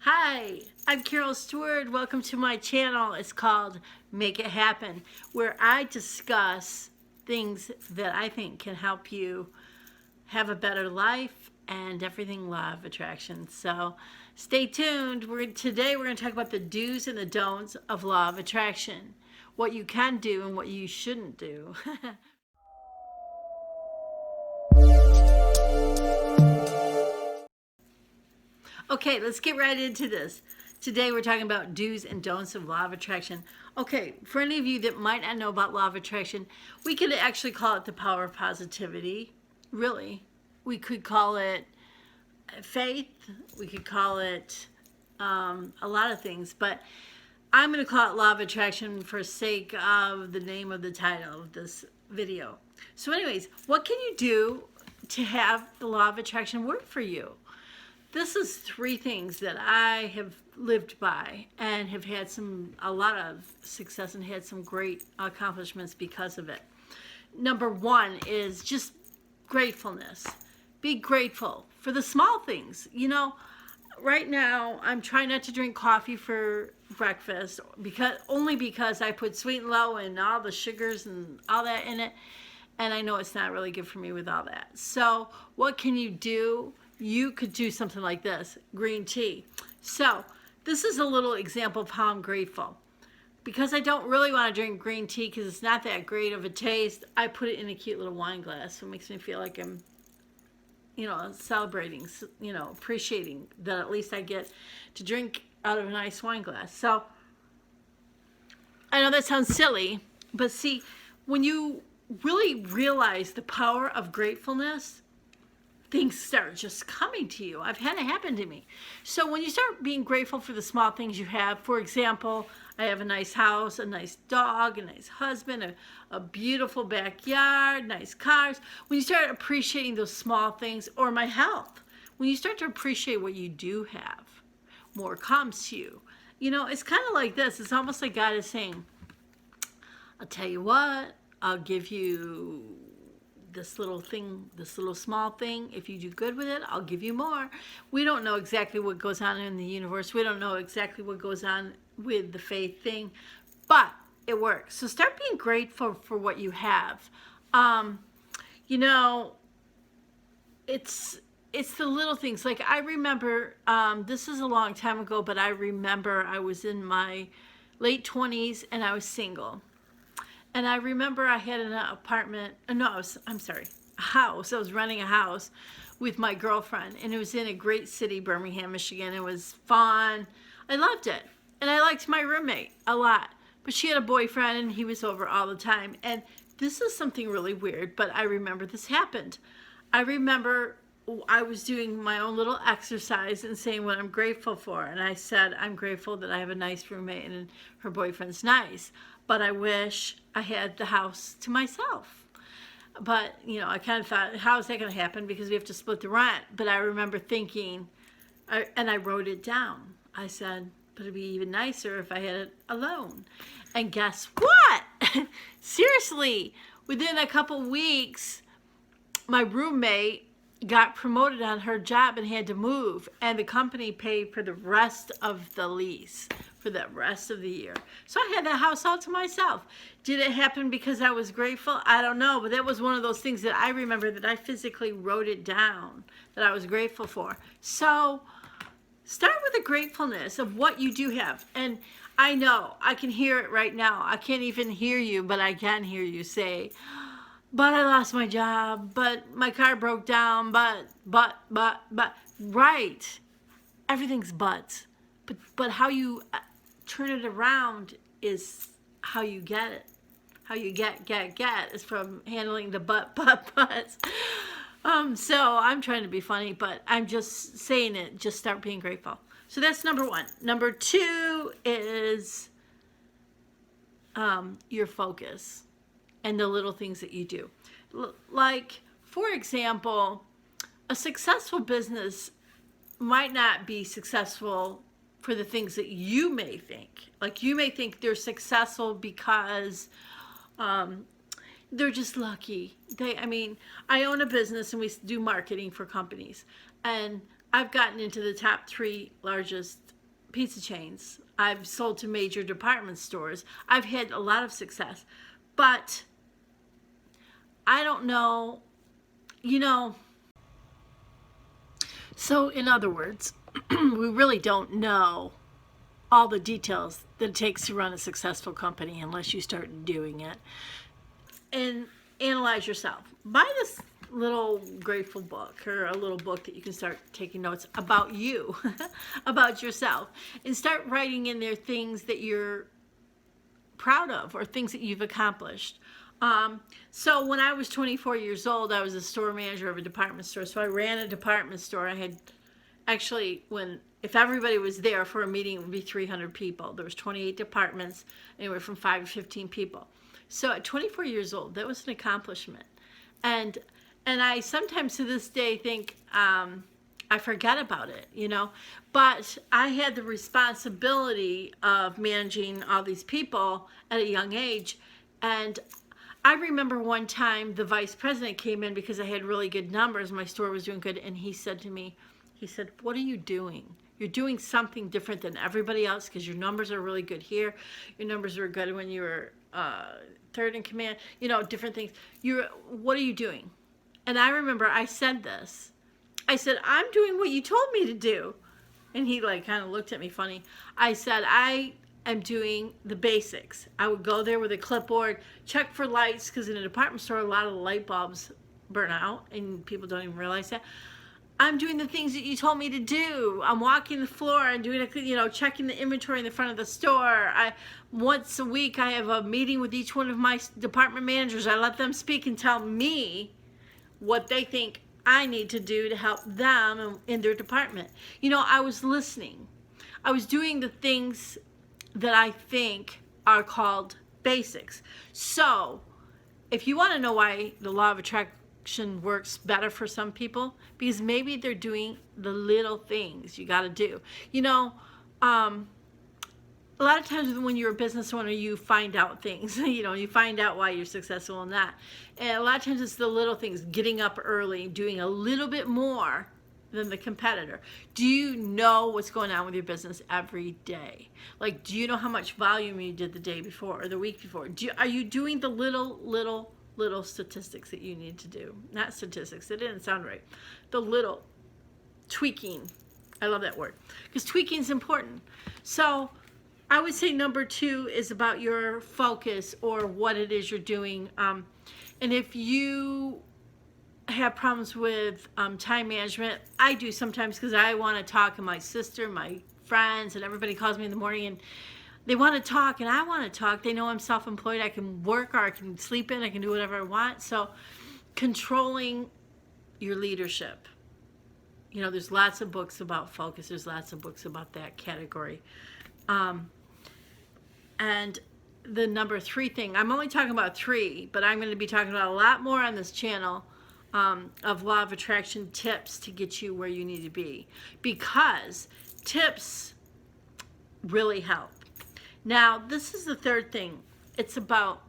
Hi, I'm Carol Stewart. Welcome to my channel. It's called Make It Happen, where I discuss things that I think can help you have a better life and everything law of attraction. So stay tuned. Today we're going to talk about the do's and the don'ts of law of attraction, what you can do and what you shouldn't do. Okay, let's get right into this. Today we're talking about do's and don'ts of law of attraction. Okay, for any of you that might not know about law of attraction, we could actually call it the power of positivity. Really, we could call it faith. We could call it a lot of things, but I'm going to call it law of attraction for sake of the name of the title of this video. So anyways, what can you do to have the law of attraction work for you? This is three things that I have lived by and have had a lot of success and had some great accomplishments because of it. Number one is just gratefulness. Be grateful for the small things. You know, right now I'm trying not to drink coffee for breakfast only because I put sweet and low and all the sugars and all that in it. And I know it's not really good for me with all that. So what can you do? You could do something like this, green tea. So this is a little example of how I'm grateful. Because I don't really want to drink green tea because it's not that great of a taste, I put it in a cute little wine glass. So it makes me feel like I'm, celebrating, appreciating that at least I get to drink out of a nice wine glass. So I know that sounds silly, but see, when you really realize the power of gratefulness, things start just coming to you. I've had it happen to me. So when you start being grateful for the small things you have, for example, I have a nice house, a nice dog, a nice husband, a beautiful backyard, nice cars. When you start appreciating those small things, or my health, when you start to appreciate what you do have, more comes to you. It's kind of like this. It's almost like God is saying, I'll tell you what, I'll give you this little thing, this little small thing. If you do good with it, I'll give you more. We don't know exactly what goes on in the universe. We don't know exactly what goes on with the faith thing, but it works. So start being grateful for what you have. It's the little things. Like I remember, this is a long time ago, but I remember I was in my late 20s and I was single. And I remember I had an apartment, a house. I was renting a house with my girlfriend, and it was in a great city, Birmingham, Michigan. It was fun. I loved it. And I liked my roommate a lot. But she had a boyfriend, and he was over all the time. And this is something really weird, but I remember this happened. I remember I was doing my own little exercise and saying what I'm grateful for. And I said, I'm grateful that I have a nice roommate and her boyfriend's nice. But I wish I had the house to myself. But, I kind of thought, how is that going to happen? Because we have to split the rent. But I remember thinking, and I wrote it down. I said, but it'd be even nicer if I had it alone. And guess what? Seriously, within a couple weeks, my roommate got promoted on her job and had to move. And the company paid for the rest of the lease for the rest of the year. So I had the house all to myself. Did it happen because I was grateful? I don't know, but that was one of those things that I remember that I physically wrote it down that I was grateful for. So start with the gratefulness of what you do have. And I know, I can hear it right now. I can't even hear you, but I can hear you say, but I lost my job, but my car broke down, but, right. Everything's buts. But how you turn it around is how you get it. How you get is from handling the buts. So I'm trying to be funny, but I'm just saying it. Just start being grateful. So that's number one. Number two is your focus and the little things that you do. Like, for example, a successful business might not be successful for the things that you may think. Like you may think they're successful because they're just lucky. I own a business and we do marketing for companies. And I've gotten into the top 3 largest pizza chains. I've sold to major department stores. I've had a lot of success. But I don't know, you know, so in other words, we really don't know all the details that it takes to run a successful company unless you start doing it. And analyze yourself. Buy this little Grateful book, or a little book that you can start taking notes about you, about yourself, and start writing in there things that you're proud of or things that you've accomplished. So when I was 24 years old, I was a store manager of a department store. So I ran a department store. I had actually, if everybody was there for a meeting, it would be 300 people. There was 28 departments, anywhere from 5 to 15 people. So at 24 years old, that was an accomplishment. And I sometimes to this day think I forget about it, you know. But I had the responsibility of managing all these people at a young age. And I remember one time the vice president came in because I had really good numbers. My store was doing good. And he said to me, he said, "What are you doing? You're doing something different than everybody else because your numbers are really good here. Your numbers were good when you were third in command, you know, different things. What are you doing?" And I remember I said this. I said, "I'm doing what you told me to do." And he like kind of looked at me funny. I said, "I am doing the basics." I would go there with a clipboard, check for lights, because in a department store, a lot of the light bulbs burn out and people don't even realize that. I'm doing the things that you told me to do. I'm walking the floor and doing, checking the inventory in the front of the store. Once a week, I have a meeting with each one of my department managers. I let them speak and tell me what they think I need to do to help them in their department. You know, I was listening. I was doing the things that I think are called basics. So, if you want to know why the law of attraction works better for some people, because maybe they're doing the little things you got to do. You know, a lot of times when you're a business owner, you find out things. You know, you find out why you're successful in that. And a lot of times it's the little things, getting up early, doing a little bit more than the competitor. Do you know what's going on with your business every day? Like, do you know how much volume you did the day before or the week before? Are you doing the little statistics that you need to do? Not statistics, it didn't sound right. The little tweaking. I love that word, because tweaking is important. So I would say number 2 is about your focus or what it is you're doing. And if you have problems with time management, I do sometimes, because I want to talk, and my sister, my friends, and everybody calls me in the morning and they want to talk, and I want to talk. They know I'm self-employed. I can work, or I can sleep in. I can do whatever I want. So controlling your leadership. You know, there's lots of books about focus. There's lots of books about that category. And the number 3 thing, I'm only talking about 3, but I'm going to be talking about a lot more on this channel of law of attraction tips to get you where you need to be. Because tips really help. Now, this is the 3rd thing. It's about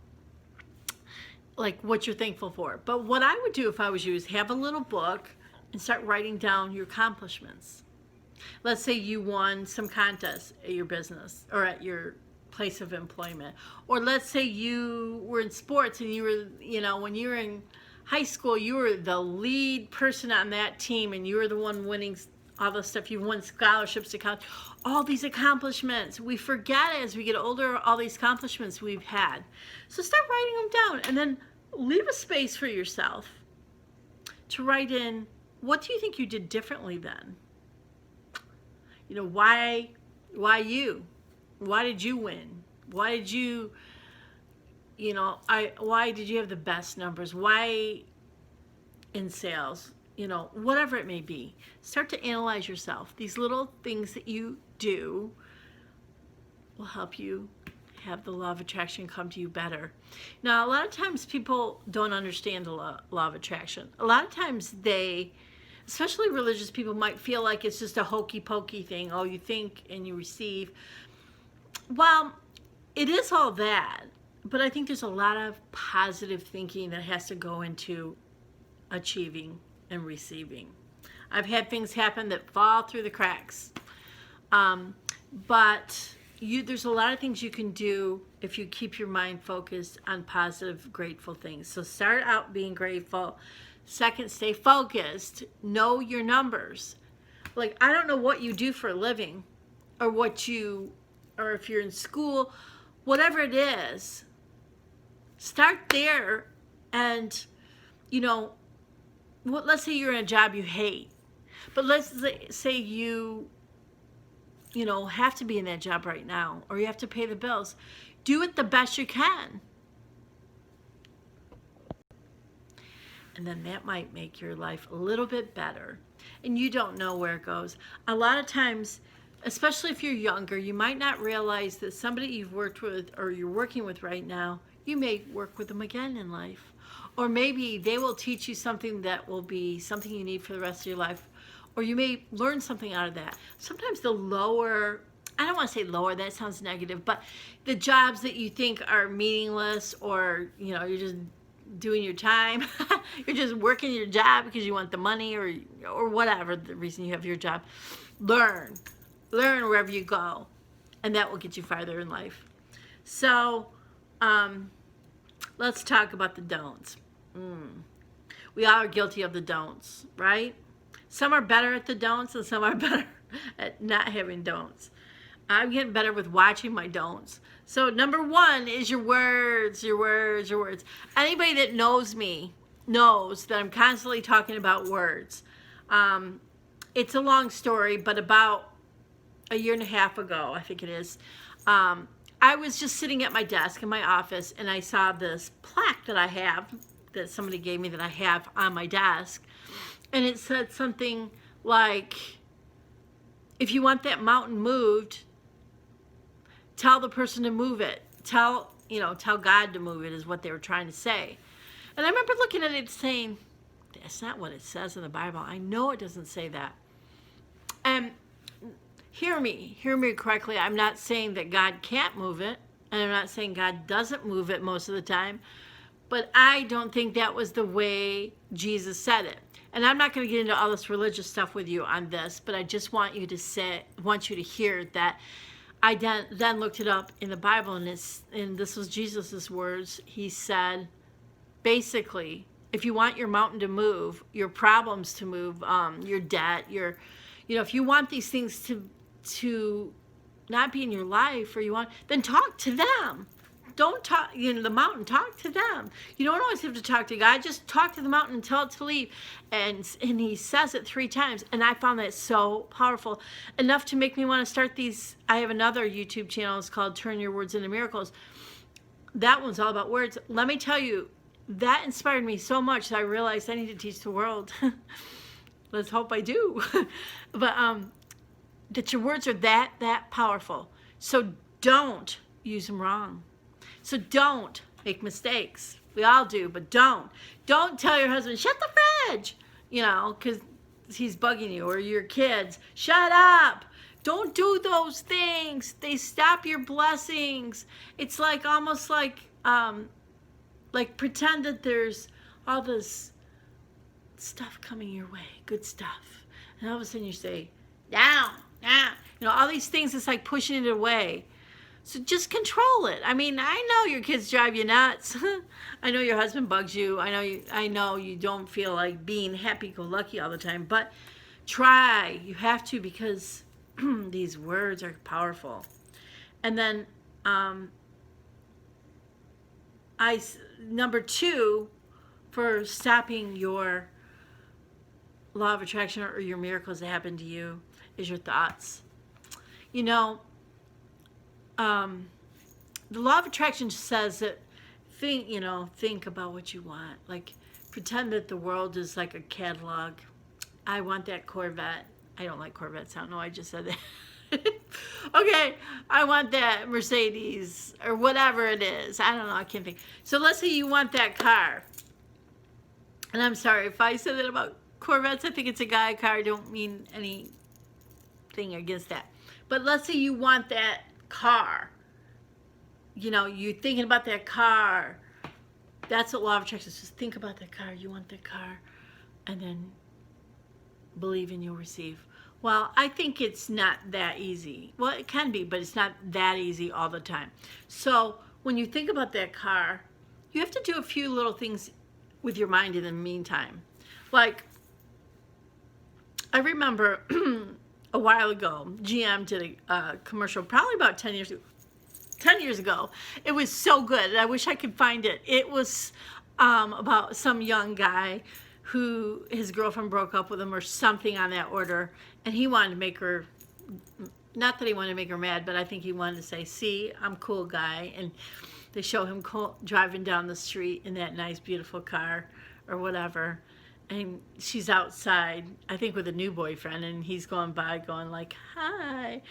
like what you're thankful for. But what I would do if I was you is have a little book and start writing down your accomplishments. Let's say you won some contest at your business or at your place of employment. Or let's say you were in sports and you were, you know, when you were in high school, you were the lead person on that team and you were the one winning all the stuff. You won scholarships to college. All these accomplishments. We forget as we get older all these accomplishments we've had. So start writing them down, and then leave a space for yourself to write in, what do you think you did differently then? You know, why you? Why did you win? Why did you, why did you have the best numbers? Why in sales? You know, whatever it may be. Start to analyze yourself. These little things that you do will help you have the law of attraction come to you better. Now, a lot of times people don't understand the law of attraction. A lot of times especially religious people, might feel like it's just a hokey pokey thing. Oh, you think and you receive. Well, it is all that, but I think there's a lot of positive thinking that has to go into achieving and receiving. I've had things happen that fall through the cracks. But there's a lot of things you can do if you keep your mind focused on positive, grateful things. So start out being grateful. Second, stay focused. Know your numbers. Like, I don't know what you do for a living, or or if you're in school, whatever it is, start there. And, let's say you're in a job you hate, but let's say you have to be in that job right now, or you have to pay the bills. Do it the best you can. And then that might make your life a little bit better. And you don't know where it goes. A lot of times, especially if you're younger, you might not realize that somebody you've worked with or you're working with right now, you may work with them again in life. Or maybe they will teach you something that will be something you need for the rest of your life. Or you may learn something out of that. Sometimes the lower, I don't want to say lower, that sounds negative, but the jobs that you think are meaningless, or, you're just doing your time, you're just working your job because you want the money, or whatever the reason you have your job. Learn wherever you go, and that will get you farther in life. So let's talk about the don'ts. We all are guilty of the don'ts, right? Some are better at the don'ts, and some are better at not having don'ts. I'm getting better with watching my don'ts. So number one is your words, your words, your words. Anybody that knows me knows that I'm constantly talking about words. It's a long story, but about a year and a half ago, I think it is, I was just sitting at my desk in my office, and I saw this plaque that I have, that somebody gave me, that I have on my desk. And it said something like, if you want that mountain moved, tell the person to move it. Tell God to move it, is what they were trying to say. And I remember looking at it saying, that's not what it says in the Bible. I know it doesn't say that. And hear me correctly. I'm not saying that God can't move it, and I'm not saying God doesn't move it most of the time, but I don't think that was the way Jesus said it. And I'm not going to get into all this religious stuff with you on this, but I just want you to hear that I then looked it up in the Bible, and this was Jesus's words. He said, basically, if you want your mountain to move, your problems to move, your debt, if you want these things to not be in your life, then talk to them. Don't talk, the mountain, talk to them. You don't always have to talk to God. Just talk to the mountain and tell it to leave. And he says it 3 times. And I found that so powerful, enough to make me want to start these. I have another YouTube channel. It's called Turn Your Words into Miracles. That one's all about words. Let me tell you, that inspired me so much that I realized I need to teach the world. Let's hope I do. But that your words are that powerful. So don't use them wrong. So don't make mistakes. We all do, but don't. Don't tell your husband, shut the fridge, because he's bugging you, or your kids, shut up. Don't do those things. They stop your blessings. It's like almost like pretend that there's all this stuff coming your way, good stuff. And all of a sudden you say, down. All these things, it's like pushing it away. So just control it. I mean, I know your kids drive you nuts. I know your husband bugs you. I know you don't feel like being happy-go-lucky all the time. But try. You have to, because these words are powerful. And then number 2 for stopping your law of attraction or your miracles that happen to you is your thoughts. The law of attraction says that think about what you want. Like, pretend that the world is like a catalog. I want that Corvette. I don't like Corvettes. I don't know. I just said that. Okay, I want that Mercedes or whatever it is. I don't know. I can't think. So let's say you want that car. And I'm sorry if I said that about Corvettes. I think it's a guy car. I don't mean anything against that. But let's say you want that car. You're thinking about that car. That's what law of attraction is. Just think about that car. You want that car. And then believe and you'll receive. Well, I think it's not that easy. Well, it can be, but it's not that easy all the time. So when you think about that car, you have to do a few little things with your mind in the meantime. Like, I remember a while ago, GM did a commercial, probably about 10 years ago. 10 years ago. It was so good, and I wish I could find it. It was about some young guy who his girlfriend broke up with him or something on that order, and he wanted to make her, not that he wanted to make her mad, but I think he wanted to say, see, I'm a cool guy. And they show him driving down the street in that nice, beautiful car or whatever. And she's outside, I think with a new boyfriend, and he's going by going like, hi.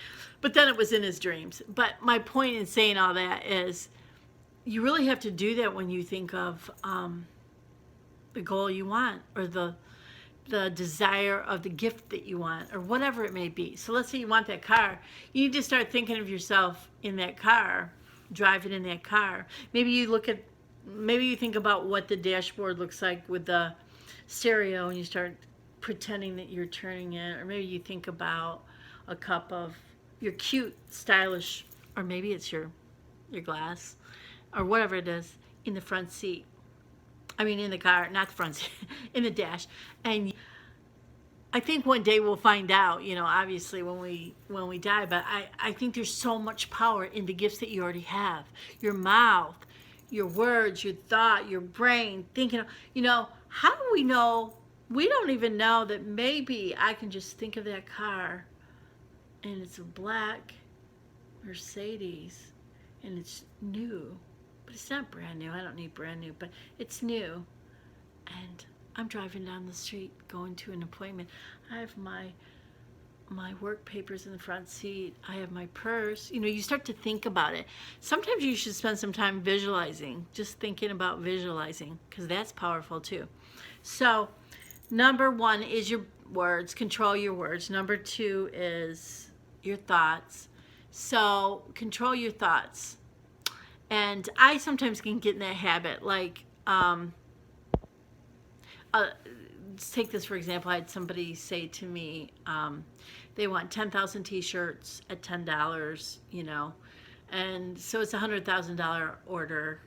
But then it was in his dreams. But my point in saying all that is you really have to do that when you think of the goal you want, or the desire of the gift that you want, or whatever it may be. So let's say you want that car. You need to start thinking of yourself in that car, driving in that car. Maybe you think about what the dashboard looks like with the stereo, and you start pretending that you're turning it. Or maybe you think about a cup of your cute, stylish, or maybe it's your glass, or whatever it is, in the front seat. I mean, in the car, not the front seat, in the dash. And I think one day we'll find out, obviously when we die, but I think there's so much power in the gifts that you already have. Your mouth, your words, your thought, your brain, thinking, how do we know? We don't even know that maybe I can just think of that car, and it's a black Mercedes, and it's new. But it's not brand new. I don't need brand new, but it's new. And I'm driving down the street going to an appointment. I have my work papers in the front seat. I have my purse. You start to think about it. Sometimes you should spend some time visualizing, just thinking about visualizing, because that's powerful too. So number 1 is your words. Control your words. Number 2 is your thoughts. So control your thoughts. And I sometimes can get in that habit, like, let's take this for example. I had somebody say to me, they want 10,000 t-shirts at $10, and so it's a $100,000 order.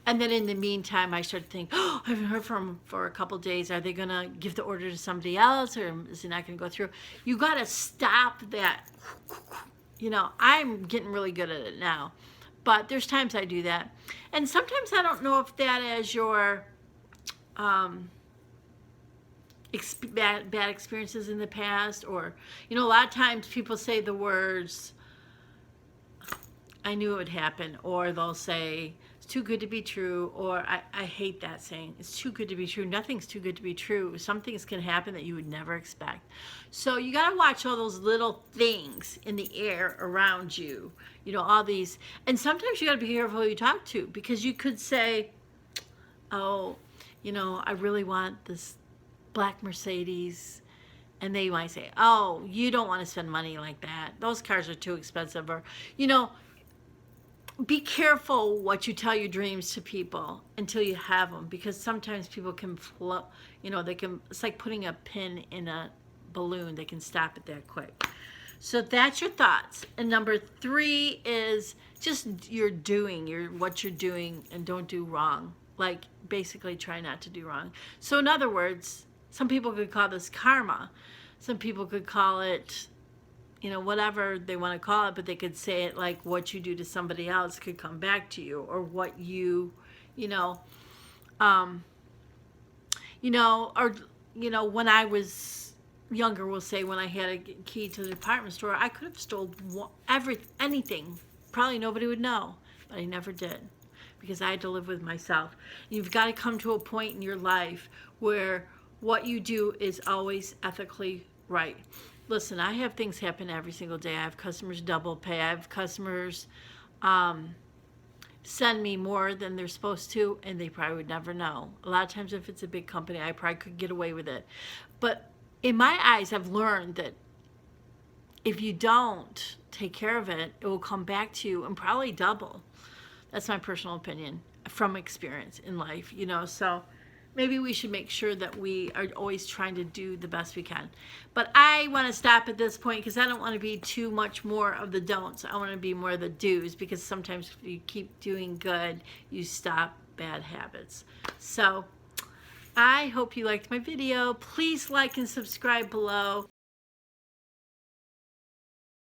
And then in the meantime, I started thinking, I haven't heard from them for a couple days. Are they going to give the order to somebody else, or is it not going to go through? You got to stop that. I'm getting really good at it now. But there's times I do that. And sometimes I don't know if that is your bad experiences in the past, or, a lot of times people say the words, I knew it would happen, or they'll say, it's too good to be true, or I hate that saying, it's too good to be true. Nothing's too good to be true. Some things can happen that you would never expect. So you got to watch all those little things in the air around you, all these. And sometimes you got to be careful who you talk to, because you could say, oh, I really want this black Mercedes. And they might say, oh, you don't want to spend money like that. Those cars are too expensive. Or, be careful what you tell your dreams to people until you have them, because sometimes people can float, it's like putting a pin in a balloon. They can stop it that quick. So that's your thoughts. And number 3 is just what you're doing, and don't do wrong. Like, basically try not to do wrong. So in other words, some people could call this karma. Some people could call it, whatever they want to call it, but they could say it like what you do to somebody else could come back to you, or what when I was younger, we'll say when I had a key to the department store, I could have stolen anything. Probably nobody would know, but I never did, because I had to live with myself. You've got to come to a point in your life where what you do is always ethically right. Listen, I have things happen every single day. I have customers double pay. I have customers send me more than they're supposed to, and they probably would never know. A lot of times if it's a big company, I probably could get away with it. But in my eyes, I've learned that if you don't take care of it, it will come back to you and probably double. That's my personal opinion from experience in life, So maybe we should make sure that we are always trying to do the best we can. But I want to stop at this point because I don't want to be too much more of the don'ts. I want to be more of the do's, because sometimes if you keep doing good, you stop bad habits. So I hope you liked my video. Please like and subscribe below.